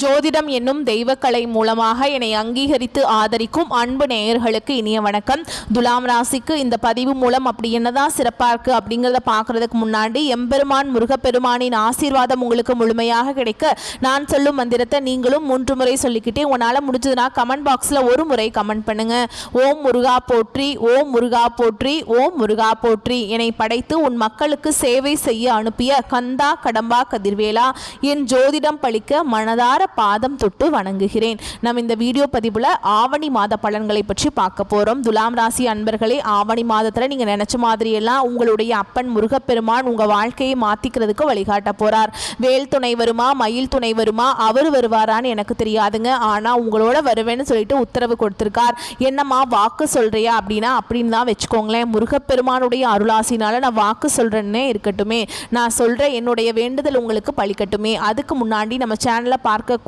ஜோதிடம் என்னும் தெய்வக்கலை மூலமாக என்னை அங்கீகரித்து ஆதரிக்கும் அன்பு நேயர்களுக்கு இனிய வணக்கம். துலாம் ராசிக்கு இந்த பதிவு மூலம் அப்படி என்னதான் சிறப்பாக இருக்குது அப்படிங்கிறத பார்க்குறதுக்கு முன்னாடி எம்பெருமான் முருகப்பெருமானின் ஆசீர்வாதம் உங்களுக்கு முழுமையாக கிடைக்க நான் சொல்லும் மந்திரத்தை நீங்களும் 3 முறை சொல்லிக்கிட்டே உன்னால் முடிஞ்சதுன்னா கமெண்ட் பாக்ஸில் ஒரு முறை கமெண்ட் பண்ணுங்க. ஓம் முருகா போற்றி, ஓம் முருகா போற்றி, ஓம் முருகா போற்றி. என்னை படைத்து உன் மக்களுக்கு சேவை செய்ய அனுப்பிய கந்தா கடம்பா கதிர்வேலா, என் ஜோதிடம் பழிக்க மனதார பாதம் தொட்டு வணங்குகிறேன். நம்ம இந்த வீடியோ பதிவுல ஆவணி மாத பலன்களை பற்றி பார்க்க போறோம். துலாம் ராசி அன்பர்களே, ஆவணி மாதத்துல நீங்க நினைச்ச மாதிரி எல்லாம் உங்களுடைய அப்பன் முருகப்பெருமான் உங்க வாழ்க்கையை மாத்திக்கிறதுக்கு வழிகாட்ட போறார். வேல் துணை வருமா, மயில் துணை வருமா, அவர் வருவாரான்னு எனக்கு தெரியாதுங்க. ஆனா உங்களோட வருவேன்னு சொல்லிட்டு உத்தரவு கொடுத்திருக்கார். என்னம்மா வாக்கு சொல்றியா அப்படின்னா அப்படின்னு தான் வச்சுக்கோங்களேன். முருகப்பெருமானுடைய அருளாசினால நான் வாக்கு சொல்றேன்னே இருக்கட்டுமே, நான் சொல்ற என்னுடைய வேண்டுதல் உங்களுக்கு பழிக்கட்டுமே. அதுக்கு முன்னாடி நம்ம சேனலை பார்க்கக்கூடிய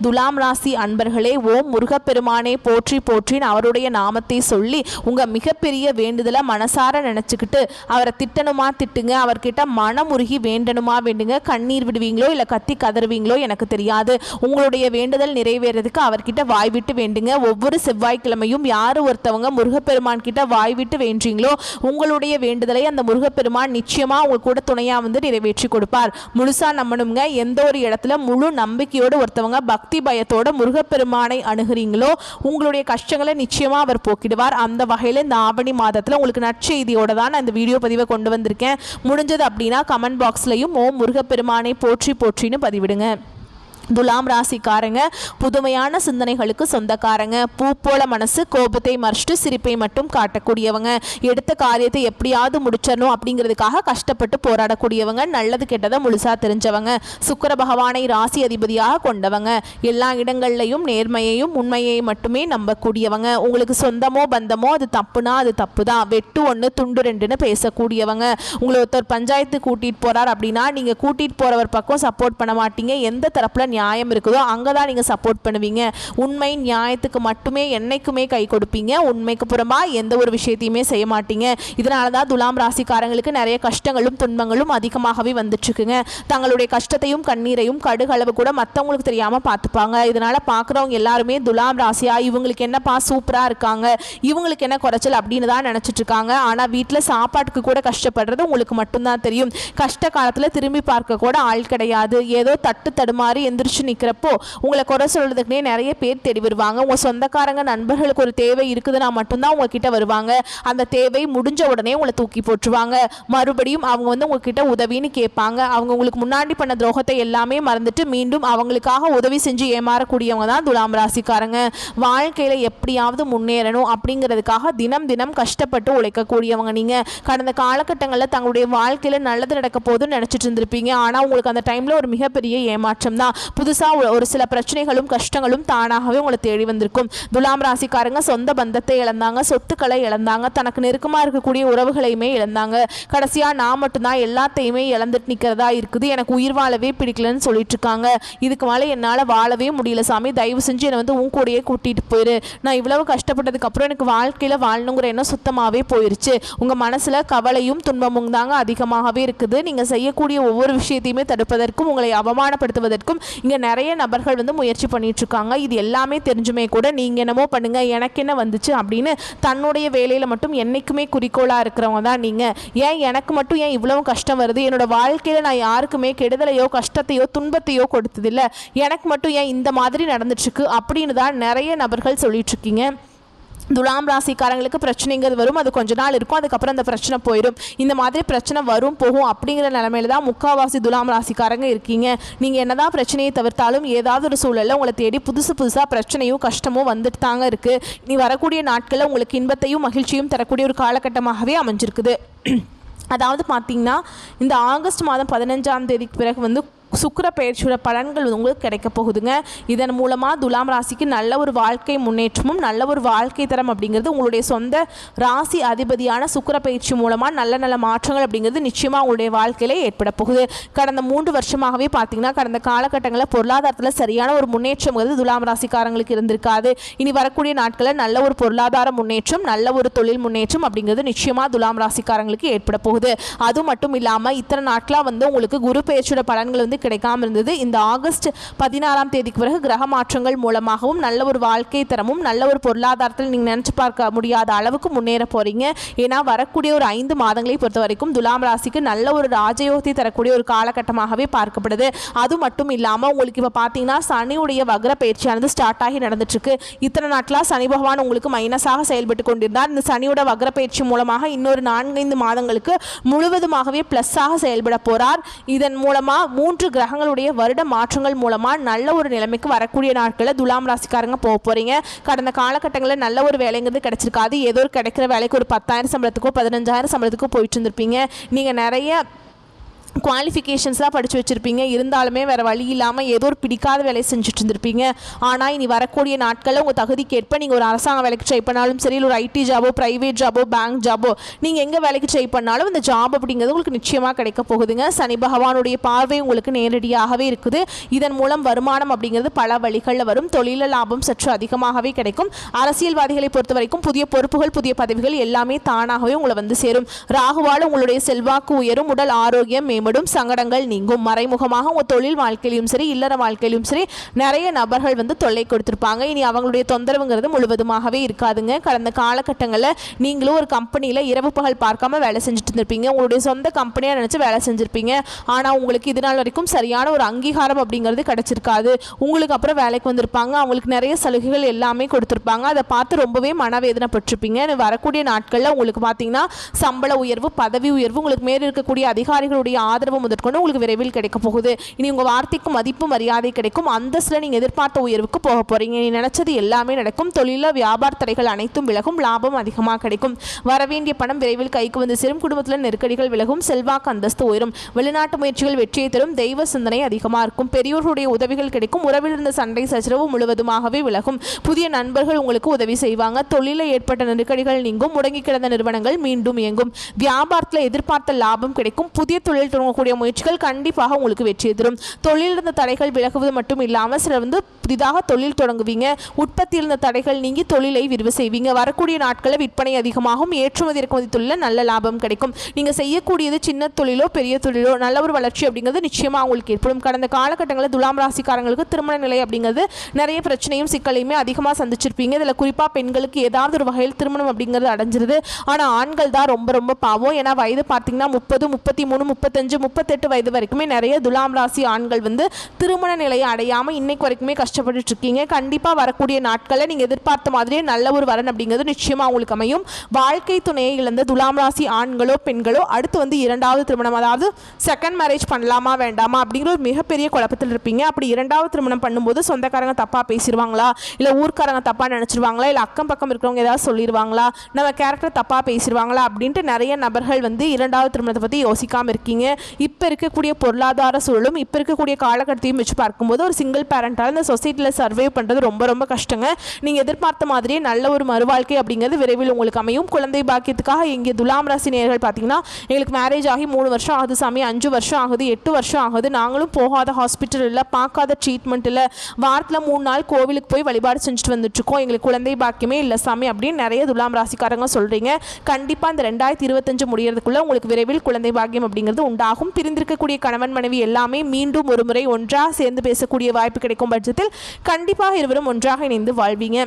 துலாம் ராசி அன்பர்களே, ஓம் முருகப்பெருமானே போற்றி போற்றின்னு அவருடைய நாமத்தை சொல்லி உங்க மிகப்பெரிய வேண்டுதலை மனசார நினைச்சுக்கிட்டு அவரை திட்டணுமா திட்டுங்க, அவர்கிட்ட மனமுருகி வேண்டணுமா வேண்டுங்க. கண்ணீர் விடுவீங்களோ இல்லை கத்தி கதறுவீங்களோ எனக்கு தெரியாது. உங்களுடைய வேண்டுதல் நிறைவேறதுக்கு அவர்கிட்ட வாய் விட்டு வேண்டுங்க. ஒவ்வொரு செவ்வாய்க்கிழமையும் யார் ஒருத்தவங்க முருகப்பெருமான் கிட்ட வாய் விட்டு வேண்டீங்களோ உங்களுடைய வேண்டுதலை அந்த முருகப்பெருமான் நிச்சயமா உங்க கூட துணையா வந்து நிறைவேற்றி கொடுப்பார். முழுசா நம்பணுங்க. எந்த ஒரு இடத்துல முழு நம்பிக்கையோடு ஒருத்தவங்க பக்தி பயத்தோட முருகப்பெருமானை அணுகிறீங்களோ உங்களுடைய கஷ்டங்களை நிச்சயமா அவர் போக்கிடுவார். அந்த வகையில் இந்த ஆவணி மாதத்தில் உங்களுக்கு நற்செய்தியோட தான் நான் இந்த வீடியோ பதிவை கொண்டு வந்திருக்கேன். முடிஞ்சது அப்படின்னா கமெண்ட் பாக்ஸ்லையும் ஓம் முருகப்பெருமானை போற்றி போற்றின்னு பதிவிடுங்க. துலாம் ராசிக்காரங்க புதுமையான சிந்தனைகளுக்கு சொந்தக்காரங்க. பூ போல மனசு, கோபத்தை மறைச்சிட்டு சிரிப்பை மட்டும் காட்டக்கூடியவங்க. எடுத்த காரியத்தை எப்படியாவது முடிச்சிடணும் அப்படிங்கிறதுக்காக கஷ்டப்பட்டு போராடக்கூடியவங்க. நல்லது கெட்டதை முழுசா தெரிஞ்சவங்க. சுக்கிர பகவானை ராசி அதிபதியாக கொண்டவங்க. எல்லா இடங்கள்லையும் நேர்மையையும் உண்மையை மட்டுமே நம்பக்கூடியவங்க. உங்களுக்கு சொந்தமோ பந்தமோ அது தப்புனா அது தப்பு தான், வெட்டு 1 துண்டு 2ன்னு பேசக்கூடியவங்க. உங்களை ஒருத்தர் பஞ்சாயத்து கூட்டிட்டு போறார் அப்படின்னா நீங்க கூட்டிட்டு போறவர் பக்கம் சப்போர்ட் பண்ண மாட்டீங்க. எந்த தரப்புல நியாயம் இருக்குதோ அங்கதான் நீங்க சப்போர்ட் பண்ணுவீங்க. உண்மை நியாயத்துக்கு மட்டுமே என்னைக்குமே கை கொடுப்பீங்க. உண்மைக்கு புறமா எந்த ஒரு விஷயத்தையுமே செய்ய மாட்டீங்க. இதனாலதான் துலாம் ராசிக்காரங்களுக்கு நிறைய கஷ்டங்களும் துன்பங்களும் அதிகமாகவே வந்துட்டு இருக்குங்க. தங்களுடைய கஷ்டத்தையும் கண்ணீரையும் கடுகளவு கூட மற்றவங்களுக்கு தெரியாம பார்த்துப்பாங்க. இதனால பார்க்குறவங்க எல்லாருமே துலாம் ராசியா இவங்களுக்கு என்னப்பா சூப்பரா இருக்காங்க, இவங்களுக்கு என்ன குறைச்சல் அப்படின்னு தான் நினைச்சிட்டு இருக்காங்க. ஆனா வீட்டில் சாப்பாட்டுக்கு கூட கஷ்டப்படுறது உங்களுக்கு மட்டும்தான் தெரியும். கஷ்ட காலத்துல திரும்பி பார்க்க கூட ஆள் கிடையாது. ஏதோ தட்டு தடுமாறி எந்திரிச்சு நிற்கிறப்போ உங்களை குறை சொல்றதுக்குனே நிறைய பேர் தேடி வருவாங்க. உங்க சொந்தக்காரங்க நண்பர்களுக்கு ஒரு தேவை இருக்குதுன்னா மட்டும்தான் உங்ககிட்ட வருவாங்க. அந்த தேவை முடிஞ்ச உடனே உங்களை தூக்கி போட்டுருவாங்க. மறுபடியும் அவங்க வந்து உங்ககிட்ட உதவின்னு கேட்பாங்க. அவங்க உங்களுக்கு முன்னாடி பண்ண துரோகத்தை எல்லாமே மறந்துட்டு மீண்டும் அவங்களுக்காக உதவி செஞ்சு ஏமாறக்கூடியவங்க தான் துலாம் ராசிக்காரங்க. வாழ்க்கையில எப்படியாவது முன்னேறணும் அப்படிங்கிறதுக்காக தினம் தினம் கஷ்டப்பட்டு உழைக்கக்கூடியவங்க. நீங்க கடந்த காலகட்டங்களில் தங்களுடைய வாழ்க்கையில நல்லது நடக்க போதுன்னு நினைச்சிட்டு இருந்திருப்பீங்க. ஆனா உங்களுக்கு அந்த டைம்ல ஒரு மிகப்பெரிய ஏமாற்றம் தான். புதுசாக ஒரு சில பிரச்சனைகளும் கஷ்டங்களும் தானாகவே உங்களை தேடி வந்திருக்கும். துலாம் ராசிக்காரங்க சொந்த பந்தத்தை இழந்தாங்க, சொத்துக்களை இழந்தாங்க, தனக்கு நெருக்கமாக இருக்கக்கூடிய உறவுகளையுமே இழந்தாங்க. கடைசியாக நான் மட்டும்தான் எல்லாத்தையுமே இழந்துட்டு நிற்கிறதா இருக்குது, எனக்கு உயிர் வாழவே பிடிக்கலன்னு சொல்லிட்டு இருக்காங்க. இதுக்கு மேலே என்னால் வாழவே முடியல சாமி, தயவு செஞ்சு என்னை வந்து உன் கூடயே கூட்டிகிட்டு போயிரு. நான் இவ்வளவு கஷ்டப்பட்டதுக்கு அப்புறம் எனக்கு வாழ்க்கையில் வாழணுங்கிற எண்ணம் சுத்தமாகவே போயிருச்சு. உங்கள் மனசில் கவலையும் துன்பமும் தாங்க அதிகமாகவே இருக்குது. நீங்கள் செய்யக்கூடிய ஒவ்வொரு விஷயத்தையுமே தடுப்பதற்கும் உங்களை அவமானப்படுத்துவதற்கும் இங்க நிறைய நபர்கள் வந்து முயற்சி பண்ணிட்டு இருக்காங்க. இது எல்லாமே தெரிஞ்சுமே கூட நீங்க என்னமோ பண்ணுங்க எனக்கு என்ன வந்துச்சு அப்படின்னு தன்னுடைய வேலையில மட்டும் என்னைக்குமே குறிக்கோளா இருக்கிறவங்க தான் நீங்க. ஏன் எனக்கு மட்டும் ஏன் இவ்வளவு கஷ்டம் வருது, என்னோட வாழ்க்கையில நான் யாருக்குமே கெடுதலையோ கஷ்டத்தையோ துன்பத்தையோ கொடுத்ததில்லை, எனக்கு மட்டும் ஏன் இந்த மாதிரி நடந்துட்டு இருக்கு அப்படின்னு தான் நிறைய நபர்கள் சொல்லிட்டு இருக்கீங்க. துலாம் ராசிக்காரங்களுக்கு பிரச்சனைங்கிறது வரும், அது கொஞ்ச நாள் இருக்கும், அதுக்கப்புறம் அந்த பிரச்சனை போயிடும். இந்த மாதிரி பிரச்சனை வரும் போகும் அப்படிங்கிற நிலைமையில தான் முக்கால்வாசி துலாம் ராசிக்காரங்க இருக்கீங்க. நீங்கள் என்னதான் பிரச்சனையை தவிர்த்தாலும் ஏதாவது ஒரு சூழலில் உங்களை தேடி புதுசாக பிரச்சனையும் கஷ்டமும் வந்துட்டு தாங்க இருக்குது. நீ வரக்கூடிய நாட்களில் உங்களுக்கு இன்பத்தையும் மகிழ்ச்சியும் தரக்கூடிய ஒரு காலகட்டமாகவே அமைஞ்சிருக்குது. அதாவது பார்த்தீங்கன்னா இந்த ஆகஸ்ட் மாதம் 15ஆம் தேதிக்கு பிறகு வந்து சுக்கிர பயிற்சியோட பலன்கள் உங்களுக்கு கிடைக்க போகுதுங்க. இதன் மூலமாக துலாம் ராசிக்கு நல்ல ஒரு வாழ்க்கை முன்னேற்றமும் நல்ல ஒரு வாழ்க்கை தரம் அப்படிங்கிறது உங்களுடைய சொந்த ராசி அதிபதியான சுக்கிர பயிற்சி மூலமாக நல்ல நல்ல மாற்றங்கள் அப்படிங்கிறது நிச்சயமாக உங்களுடைய வாழ்க்கையில ஏற்பட போகுது. கடந்த 3 வருஷமாகவே பார்த்தீங்கன்னா கடந்த காலகட்டங்களில் பொருளாதாரத்தில் சரியான ஒரு முன்னேற்றம் துலாம் ராசிக்காரங்களுக்கு இருந்திருக்காது. இனி வரக்கூடிய நாட்களில் நல்ல ஒரு பொருளாதார முன்னேற்றம், நல்ல ஒரு தொழில் முன்னேற்றம் அப்படிங்கிறது நிச்சயமாக துலாம் ராசிக்காரங்களுக்கு ஏற்பட போகுது. அது மட்டும் இல்லாமல் இத்தனை நாட்களாக வந்து உங்களுக்கு குரு பயிற்சியோட பலன்கள் வந்து கிடைக்காம இருந்தது. இந்த ஆகஸ்ட் 16ஆம் தேதிக்கு பிறகு கிரக மாற்றங்கள் மூலமாகவும் நல்ல ஒரு வாழ்க்கை தரமும் நல்ல ஒரு பொருளாதாரத்தில் நீங்கள் நினச்சி பார்க்க முடியாத அளவுக்கு முன்னேற போகிறீங்க. ஏன்னா வரக்கூடிய ஒரு 5 மாதங்களை பொறுத்த வரைக்கும் துலாம் ராசிக்கு நல்ல ஒரு ராஜயோகத்தை தரக்கூடிய ஒரு காலகட்டமாகவே பார்க்கப்படுது. அது மட்டும் இல்லாமல் உங்களுக்கு இப்போ பார்த்தீங்கன்னா சனியுடைய வக்ர பயிற்சியானது ஸ்டார்ட் ஆகி நடந்துட்டுருக்கு. இத்தனை நாட்களாக சனி பகவான் உங்களுக்கு மைனஸாக செயல்பட்டு கொண்டிருந்தார். இந்த சனியோட வக்ர பயிற்சி மூலமாக இன்னொரு 4-5 மாதங்களுக்கு முழுவதுமாகவே ப்ளஸ்ஸாக செயல்பட போகிறார். இதன் மூலமாக 3 கிரகங்களுடைய வருட மாற்றங்கள் மூலமாக நல்ல ஒரு நிலைமைக்கு வரக்கூடிய நாட்களில் துலாம் ராசிக்காரங்க போக போகிறீங்க. கடந்த காலகட்டங்களில் நல்ல ஒரு வேலைங்கிறது கிடைச்சிருக்காது. ஏதோ ஒரு கிடைக்கிற வேலைக்கு ஒரு 10,000 சம்பளத்துக்கோ 15,000 சம்பளத்துக்கோ போயிட்டு இருந்திருப்பீங்க. நீங்கள் நிறைய குவாலிஃபிகேஷன்ஸ்லாம் படித்து வச்சுருப்பீங்க. இருந்தாலுமே வேறு வழி இல்லாமல் ஏதோ ஒரு பிடிக்காத வேலையை செஞ்சுட்டு இருந்திருப்பீங்க. ஆனால் இனி வரக்கூடிய நாட்களில் உங்கள் தகுதிக்கேற்ப நீங்கள் ஒரு அரசாங்க வேலைக்கு ட்ரை பண்ணாலும் சரி, ஒரு ஐடி ஜாபோ, ப்ரைவேட் ஜாபோ, பேங்க் ஜாபோ, நீங்கள் எங்கே வேலைக்கு ட்ரை பண்ணாலும் இந்த ஜாப் அப்படிங்கிறது உங்களுக்கு நிச்சயமாக கிடைக்க போகுதுங்க. சனி பகவானுடைய பார்வை உங்களுக்கு நேரடியாகவே இருக்குது. இதன் மூலம் வருமானம் அப்படிங்கிறது பல வழிகளில் வரும். தொழில லாபம் சற்று அதிகமாகவே கிடைக்கும். அரசியல்வாதிகளை பொறுத்த வரைக்கும் புதிய பொறுப்புகள், புதிய பதவிகள் எல்லாமே தானாகவே உங்களை வந்து சேரும். ராகுவால் உங்களுடைய செல்வாக்கு உயரும். உடல் ஆரோக்கியம் மேம்படும். சங்கடங்கள் நீங்கும். மறைமுகமாக உங்கள் தொழில் வாழ்க்கையிலும் சரி, இல்லற வாழ்க்கையிலும் சரி நிறைய நபர்கள் வந்து தொல்லை கொடுத்துருப்பாங்க. இனி அவங்களுடைய தொந்தரவுங்கிறது முழுவதுமாகவே இருக்காதுங்க. கடந்த காலகட்டங்களில் நீங்களும் ஒரு கம்பெனியில் இரவு பகல் பார்க்காம வேலை செஞ்சுட்டு இருந்திருப்பீங்க. உங்களுடைய சொந்த கம்பெனியாக நினச்சி வேலை செஞ்சுருப்பீங்க. ஆனால் உங்களுக்கு இது நாள் வரைக்கும் சரியான ஒரு அங்கீகாரம் அப்படிங்கிறது கிடைச்சிருக்காது. உங்களுக்கு அப்புறம் வேலைக்கு வந்திருப்பாங்க. அவங்களுக்கு நிறைய சலுகைகள் எல்லாமே கொடுத்துருப்பாங்க. அதை பார்த்து ரொம்பவே மனவேதனைப்பட்டிருப்பீங்க. வரக்கூடிய நாட்களில் உங்களுக்கு பார்த்தீங்கன்னா சம்பள உயர்வு, பதவி உயர்வு, உங்களுக்கு மேல் இருக்கக்கூடிய அதிகாரிகளுடைய ஆதரவு முதற்கொண்டு உங்களுக்கு விரைவில் கிடைக்க போகுது. இனி உங்கள் வார்த்தைக்கு மதிப்பு மரியாதை கிடைக்கும். அந்தஸ்தில் நீங்கள் எதிர்பார்த்த உயர்வுக்கு போக போகிறீங்க. நீ நினச்சது எல்லாமே நடக்கும். தொழிலில் வியாபார தடைகள் அனைத்தும் விலகும். லாபம் அதிகமாக கிடைக்கும். வரவேண்டிய பணம் விரைவில் கைக்கு வந்து சேரும். குடும்பத்தில் நெருக்கடிகள் விலகும். செல்வாக்கு அந்தஸ்து உயரும். வெளிநாட்டு முயற்சிகள் வெற்றியை தரும். தெய்வ சிந்தனை அதிகமாக இருக்கும். பெரியோர்களுடைய உதவிகள் கிடைக்கும். உறவில் இருந்த சண்டை சச்சரவு முழுவதுமாகவே விலகும். புதிய நண்பர்கள் உங்களுக்கு உதவி செய்வாங்க. தொழிலில் ஏற்பட்ட நெருக்கடிகள் நீங்கும். முடங்கி கிடந்த நிறுவனங்கள் மீண்டும் இயங்கும். வியாபாரத்தில் எதிர்பார்த்த லாபம் கிடைக்கும். புதிய தொழில் தொடங்கக்கூடிய முயற்சிகள் கண்டிப்பாக உங்களுக்கு வெற்றியை தரும். தொழில் இருந்த தடைகள் விலகுவது மட்டும் இல்லாமல் சிலர் வந்து புதிதாக தொழில் தொடங்குவீங்க. உற்பத்தி இருந்த தடைகள் நீங்கி தொழிலை விரிவு செய்வீங்க. வரக்கூடிய நாட்களில் விற்பனை அதிகமாகும். ஏற்றுமதி இறக்குமதி தொழிலில் நல்ல லாபம் கிடைக்கும். நீங்கள் செய்யக்கூடியது சின்ன தொழிலோ பெரிய தொழிலோ நல்ல ஒரு வளர்ச்சி அப்படிங்கிறது நிச்சயமாக உங்களுக்கு ஏற்படும். கடந்த காலகட்டங்களில் துலாம் ராசிக்காரங்களுக்கு திருமண நிலை அப்படிங்கிறது நிறைய பிரச்சனையும் சிக்கலையுமே அதிகமாக சந்திச்சிருப்பீங்க. இதில் குறிப்பாக பெண்களுக்கு ஏதாவது ஒரு வகையில் திருமணம் அப்படிங்கிறது அடைஞ்சிருது. ஆனால் ஆண்கள் தான் ரொம்ப ரொம்ப பாவம். ஏன்னா வயது பார்த்தீங்கன்னா 30, 33, 35, 38 வயது வரைக்குமே நிறைய துலாம் ராசி ஆண்கள் வந்து திருமண நிலையை அடையாமல் இன்னைக்கு வரைக்குமே கஷ்டப்பட்டு இருக்கீங்க. கண்டிப்பாக வரக்கூடிய நாட்களில் நீங்கள் எதிர்பார்த்த மாதிரியே நல்ல ஒரு வரன் அப்படிங்கிறது நிச்சயமாக உங்களுக்கு அமையும். வாழ்க்கை துணையை இழந்த துலாம் ராசி ஆண்களோ பெண்களோ அடுத்து வந்து 2வது திருமணம், அதாவது செகண்ட் மேரேஜ் பண்ணலாமா வேண்டாமா அப்படிங்கிற ஒரு மிகப்பெரிய குழப்பத்தில் இருப்பீங்க. அப்படி 2வது திருமணம் பண்ணும்போது சொந்தக்காரங்க தப்பாக பேசிடுவாங்களா, இல்லை ஊர்க்காரங்க தப்பாக நினச்சிருவாங்களா, இல்லை அக்கம் பக்கம் இருக்கிறவங்க ஏதாவது சொல்லிடுவாங்களா, நம்ம கேரக்டர் தப்பாக பேசிடுவாங்களா அப்படின்ட்டு நிறைய நபர்கள் வந்து 2வது திருமணத்தை பற்றி யோசிக்காமல் இருக்கீங்க. இப்போ இருக்கக்கூடிய பொருளாதார சூழலும் இப்போ இருக்கக்கூடிய காலகட்டத்தையும் வச்சு பார்க்கும்போது ஒரு சிங்கிள் பேரண்டால் இந்த சொசைட்டியில் சர்வே பண்ணுறது ரொம்ப ரொம்ப கஷ்டங்க. நீங்கள் எதிர்பார்த்த மாதிரியே நல்ல ஒரு மறுவாழ்க்கை அப்படிங்கிறது விரைவில் உங்களுக்கு அமையும். குழந்தை பாக்கியத்துக்காக இங்கே துலாம் ராசி நேயர்கள் பார்த்தீங்கன்னா எங்களுக்கு மேரேஜ் ஆகி 3 வருஷம் ஆகுது சாமி, 5 வருஷம் ஆகுது, 8 வருஷம் ஆகுது, நாங்களும் போகாத ஹாஸ்பிட்டல் இல்லை, பார்க்காத ட்ரீட்மெண்ட் இல்லை, வாரத்தில் 3 நாள் கோவிலுக்கு போய் வழிபாடு செஞ்சுட்டு வந்துட்டுருக்கோம், எங்களுக்கு குழந்தை பாக்கியமே இல்லை சாமி அப்படின்னு நிறைய துலாம் ராசிக்காரங்க சொல்கிறீங்க. கண்டிப்பாக இந்த 2025 முடியறதுக்குள்ளே உங்களுக்கு விரைவில் குழந்தை பாக்கியம் அப்படிங்கிறது உண்டாகும். பிரிந்திருக்கக்கூடிய கணவன் மனைவி எல்லாமே மீண்டும் ஒரு முறை ஒன்றாக சேர்ந்து பேசக்கூடிய வாய்ப்பு கிடைக்கும் பட்சத்தில் கண்டிப்பாக இருவரும் ஒன்றாக இணைந்து வாழ்வீங்க.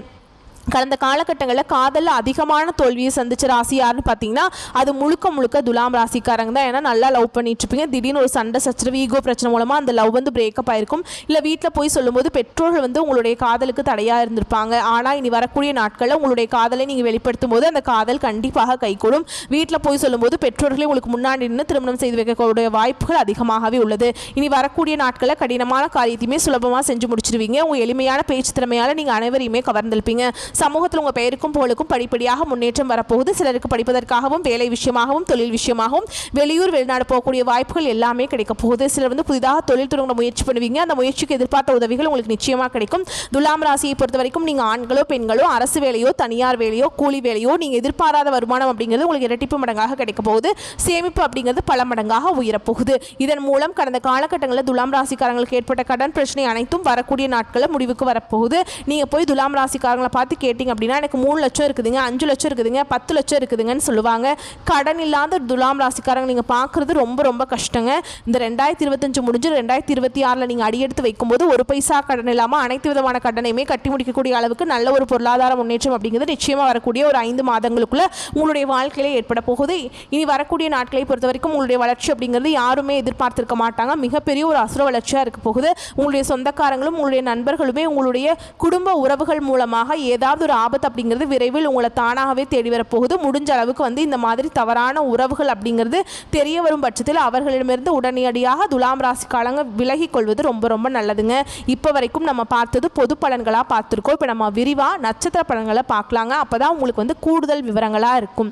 கடந்த காலகட்டங்களில் காதலில் அதிகமான தோல்வியை சந்திச்ச ராசி யாருன்னு பார்த்தீங்கன்னா அது முழுக்க முழுக்க துலாம் ராசிக்காரங்க தான். ஏன்னா நல்லா லவ் பண்ணிட்டு இருப்பீங்க. திடீர்னு ஒரு சண்டை சச்சரவு, ஈகோ பிரச்சனை மூலமாக அந்த லவ் வந்து பிரேக்கப் ஆயிருக்கும். இல்லை வீட்டில் போய் சொல்லும்போது பெற்றோர்கள் வந்து உங்களுடைய காதலுக்கு தடையாக இருந்திருப்பாங்க. ஆனால் இனி வரக்கூடிய நாட்களில் உங்களுடைய காதலை நீங்கள் வெளிப்படுத்தும் போது அந்த காதல் கண்டிப்பாக கைகூடும். வீட்டில் போய் சொல்லும்போது பெற்றோர்களே உங்களுக்கு முன்னாடி நின்று திருமணம் செய்து வைக்கக்கூடிய வாய்ப்புகள் அதிகமாகவே உள்ளது. இனி வரக்கூடிய நாட்களில் கடினமான காரியத்தையுமே சுலபமாக செஞ்சு முடிச்சிருவீங்க. உங்கள் எளிமையான பேச்சு திறமையால் நீங்கள் அனைவரையுமே கவர்ந்திருப்பீங்க. சமூகத்தில் உங்கள் பெயருக்கும் புகழுக்கும் படிப்படியாக முன்னேற்றம் வரப்போகுது. சிலருக்கு படிப்பதற்காகவும் வேலை விஷயமாகவும் தொழில் விஷயமாகவும் வெளியூர் வெளிநாடு போகக்கூடிய வாய்ப்புகள் எல்லாமே கிடைக்க போகுது. சிலர் வந்து புதிதாக தொழில் தொடங்க முயற்சி பண்ணுவீங்க. அந்த முயற்சிக்கு எதிர்பார்த்த உதவிகள் உங்களுக்கு நிச்சயமாக கிடைக்கும். துலாம் ராசியை பொறுத்த வரைக்கும் நீங்கள் ஆண்களோ பெண்களோ அரசு வேலையோ தனியார் வேலையோ கூலி வேலையோ நீங்கள் எதிர்பாராத வருமானம் அப்படிங்கிறது உங்களுக்கு இரட்டிப்பு மடங்காக கிடைக்க போகுது. சேமிப்பு அப்படிங்கிறது பல மடங்காக உயரப்போகுது. இதன் மூலம் கடந்த காலகட்டங்களில் துலாம் ராசிக்காரங்களுக்கு ஏற்பட்ட கடன் பிரச்சனை அனைத்தும் வரக்கூடிய நாட்களில் முடிவுக்கு வரப்போகுது. நீங்கள் போய் துலாம் ராசிக்காரங்களை பார்த்து கேட்டிங்க அப்படின்னா எனக்கு 3 லட்சம் இருக்குதுங்க, 5 லட்சம் இருக்குதுங்க, 10 லட்சம் இருக்குதுங்கன்னு சொல்லுவாங்க. கடன் இல்லாத துலாம் ராசிக்காரங்க நீங்கள் பார்க்குறது ரொம்ப ரொம்ப கஷ்டங்க. இந்த 2025 முடிஞ்சு 2026 நீங்கள் அடியெடுத்து வைக்கும்போது ஒரு பைசா கடன் இல்லாமல் அனைத்து விதமான கடனையுமே கட்டி முடிக்கக்கூடிய அளவுக்கு நல்ல ஒரு பொருளாதார முன்னேற்றம் அப்படிங்கிறது நிச்சயமாக வரக்கூடிய ஒரு 5 மாதங்களுக்குள்ள உங்களுடைய வாழ்க்கையிலே ஏற்பட போகுது. இனி வரக்கூடிய நாட்களை பொறுத்த வரைக்கும் உங்களுடைய வளர்ச்சி அப்படிங்கிறது யாருமே எதிர்பார்த்திருக்க மாட்டாங்க. மிகப்பெரிய ஒரு அசுர வளர்ச்சியாக இருக்க போகுது. உங்களுடைய சொந்தக்காரங்களும் உங்களுடைய நண்பர்களுமே உங்களுடைய குடும்ப உறவுகள் மூலமாக ஏதாவது ஒரு ஆபத்து அப்படிங்கிறது விரைவில் உங்களை தானாகவே தேடி வரப்போகுது. முடிஞ்ச அளவுக்கு இந்த மாதிரி தவறான உறவுகள் அப்படிங்கிறது தெரிய வரும் பட்சத்தில் அவர்களிடமிருந்து உடனடியாக துலாம் ராசிக்காரங்க விலகி கொள்வது ரொம்ப ரொம்ப நல்லதுங்க. இப்போ வரைக்கும் நம்ம பார்த்தது பொது பலன்களாக பார்த்துருக்கோம். இப்போ நம்ம விரிவாக நட்சத்திர பலன்களை பார்க்கலாங்க. அப்போ தான் உங்களுக்கு கூடுதல் விவரங்களாக இருக்கும்.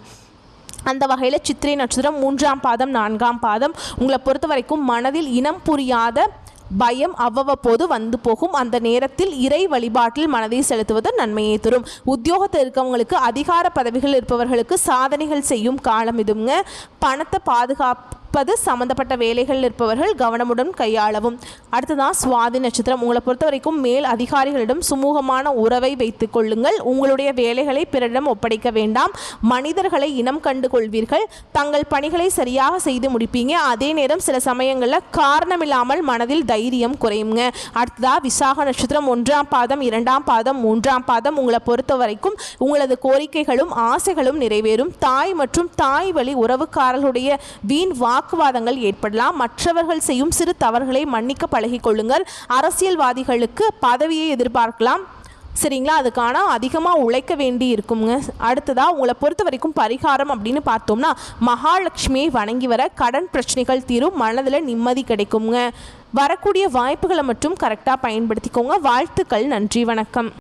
அந்த வகையில் சித்திரை நட்சத்திரம் 3ஆம் பாதம் 4ஆம் பாதம் உங்களை பொறுத்த வரைக்கும் மனதில் இனம் புரியாத பயம் அவ்வப்போது வந்து போகும். அந்த நேரத்தில் இறை வழிபாட்டில் மனதை செலுத்துவது நன்மையை தரும். உத்தியோகத்தில் இருக்கவங்களுக்கு அதிகார பதவிகள் இருப்பவர்களுக்கு சாதனைகள் செய்யும் காலம் இதுங்க. பணத்தை பாதுகாப்பது சம்பந்தப்பட்ட வேலைகள் இருப்பவர்கள் கவனமுடன் கையாளவும். அடுத்ததான் சுவாதி நட்சத்திரம் உங்களை பொறுத்த வரைக்கும் மேல் அதிகாரிகளிடம் சுமூகமான உறவை வைத்துக் கொள்ளுங்கள். உங்களுடைய வேலைகளை பிறரிடம் ஒப்படைக்க வேண்டாம். மனிதர்களை இனம் கண்டு கொள்வீர்கள். தங்கள் பணிகளை சரியாக செய்து முடிப்பீங்க. அதே நேரம் சில சமயங்களில் காரணமில்லாமல் மனதில் தைரியம் குறையுங்க. அடுத்ததா விசாக நட்சத்திரம் 1ஆம் பாதம் 2ஆம் பாதம் 3ஆம் பாதம் உங்களை பொறுத்த வரைக்கும் உங்களது கோரிக்கைகளும் ஆசைகளும் நிறைவேறும். தாய் மற்றும் தாய் வழி உறவுக்காரர்களுடைய வீண் வாக்குவாதங்கள் ஏற்படலாம். மற்றவர்கள் செய்யும் சிறு தவறுகளை மன்னிக்க பழகிக் கொள்ளுங்கள். அரசியல்வாதிகளுக்கு பதவியை எதிர்பார்க்கலாம். சரிங்களா, அதுக்கான அதிகமாக உழைக்க வேண்டி இருக்குங்க. அடுத்ததாக உங்களை பொறுத்த வரைக்கும் பரிகாரம் அப்படின்னு பார்த்தோம்னா மகாலட்சுமியை வணங்கி வர கடன் பிரச்சனைகள் தீரும். மனதில் நிம்மதி கிடைக்குங்க. வரக்கூடிய வாய்ப்புகளை மட்டும் கரெக்டாக பயன்படுத்திக்கோங்க. வாழ்த்துக்கள். நன்றி, வணக்கம்.